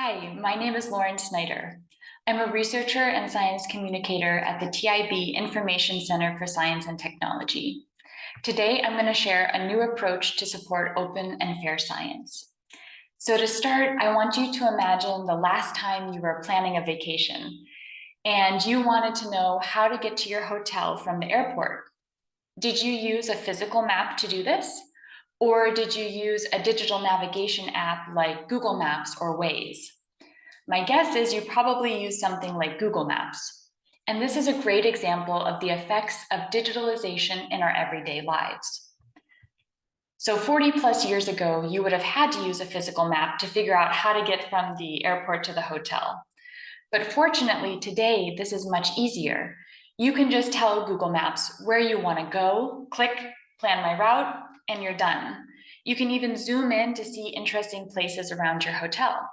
Hi, my name is Lauren Snyder. I'm a researcher and science communicator at the TIB Information Center for Science and Technology. Today, I'm going to share a new approach to support open and fair science. So to start, I want you to imagine the last time you were planning a vacation and you wanted to know how to get to your hotel from the airport. Did you use a physical map to do this? Or did you use a digital navigation app like Google Maps or Waze? My guess is you probably use something like Google Maps. And this is a great example of the effects of digitalization in our everyday lives. So 40 plus years ago, you would have had to use a physical map to figure out how to get from the airport to the hotel. But fortunately, today, this is much easier. You can just tell Google Maps where you want to go, click, plan my route, and you're done. You can even zoom in to see interesting places around your hotel.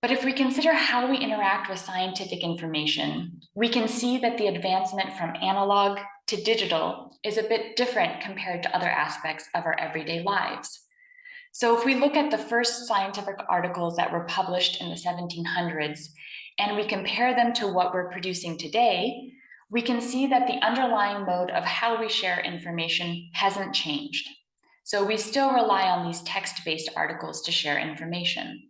But if we consider how we interact with scientific information, we can see that the advancement from analog to digital is a bit different compared to other aspects of our everyday lives. So if we look at the first scientific articles that were published in the 1700s, and we compare them to what we're producing today, we can see that the underlying mode of how we share information hasn't changed. So we still rely on these text-based articles to share information.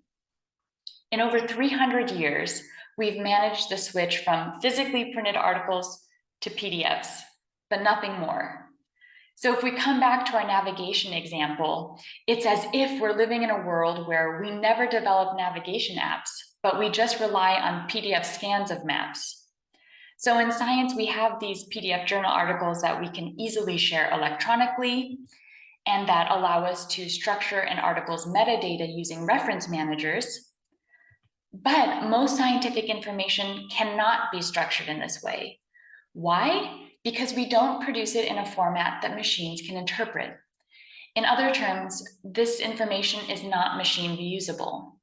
In over 300 years, we've managed the switch from physically printed articles to PDFs, but nothing more. So if we come back to our navigation example, it's as if we're living in a world where we never develop navigation apps, but we just rely on PDF scans of maps. So in science, we have these PDF journal articles that we can easily share electronically and that allow us to structure an article's metadata using reference managers. But most scientific information cannot be structured in this way. Why? Because we don't produce it in a format that machines can interpret. In other terms, this information is not machine reusable.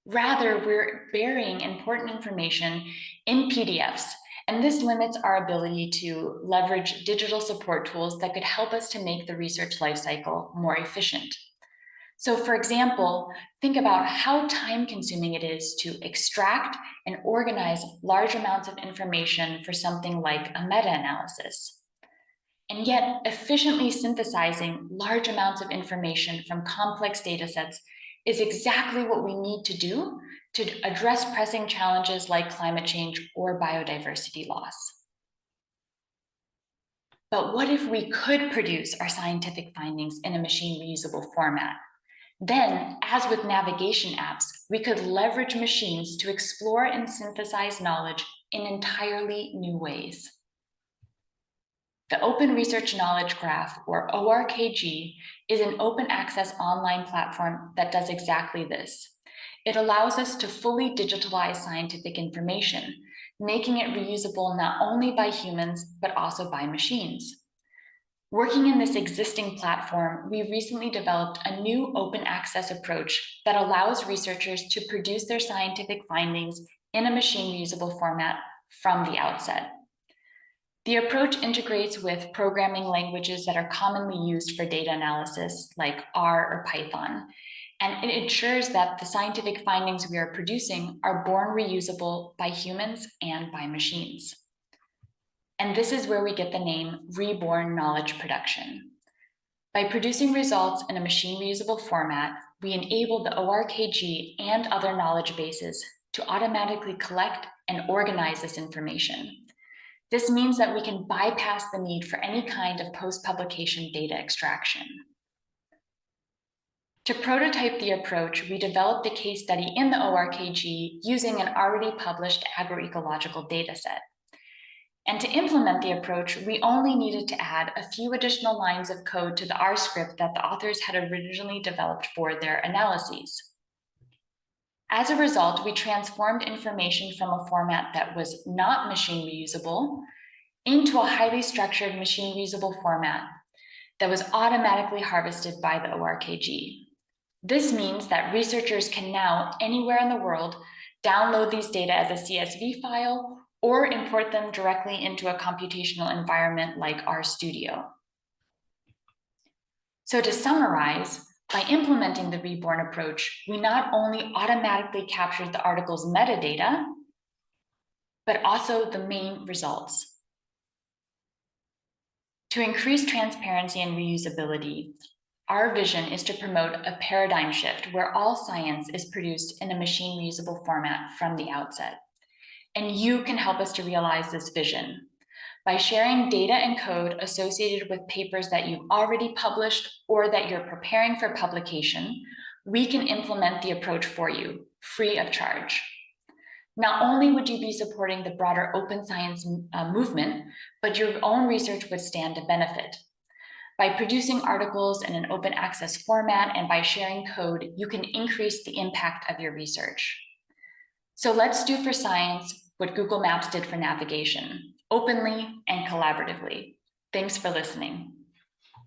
Rather, we're burying important information in PDFs, and this limits our ability to leverage digital support tools that could help us to make the research lifecycle more efficient. So for example, think about how time-consuming it is to extract and organize large amounts of information for something like a meta-analysis. And yet, efficiently synthesizing large amounts of information from complex data sets is exactly what we need to do to address pressing challenges like climate change or biodiversity loss. But what if we could produce our scientific findings in a machine reusable format? Then, as with navigation apps, we could leverage machines to explore and synthesize knowledge in entirely new ways. The Open Research Knowledge Graph, or ORKG, is an open access online platform that does exactly this. It allows us to fully digitalize scientific information, making it reusable not only by humans, but also by machines. Working in this existing platform, we recently developed a new open access approach that allows researchers to produce their scientific findings in a machine reusable format from the outset. The approach integrates with programming languages that are commonly used for data analysis, like R or Python, and it ensures that the scientific findings we are producing are born reusable by humans and by machines. And this is where we get the name reborn knowledge production. By producing results in a machine reusable format, we enable the ORKG and other knowledge bases to automatically collect and organize this information. This means that we can bypass the need for any kind of post-publication data extraction. To prototype the approach, we developed a case study in the ORKG using an already published agroecological dataset. And to implement the approach, we only needed to add a few additional lines of code to the R script that the authors had originally developed for their analyses. As a result, we transformed information from a format that was not machine reusable into a highly structured machine reusable format that was automatically harvested by the ORKG. This means that researchers can now, anywhere in the world, download these data as a CSV file or import them directly into a computational environment like RStudio. So to summarize, By implementing the reborn approach, we not only automatically captured the article's metadata, but also the main results. To increase transparency and reusability, our vision is to promote a paradigm shift where all science is produced in a machine reusable format from the outset. And you can help us to realize this vision. By sharing data and code associated with papers that you've already published or that you're preparing for publication, we can implement the approach for you, free of charge. Not only would you be supporting the broader open science movement, but your own research would stand to benefit. By producing articles in an open access format and by sharing code, you can increase the impact of your research. So let's do for science what Google Maps did for navigation, openly and collaboratively. Thanks for listening.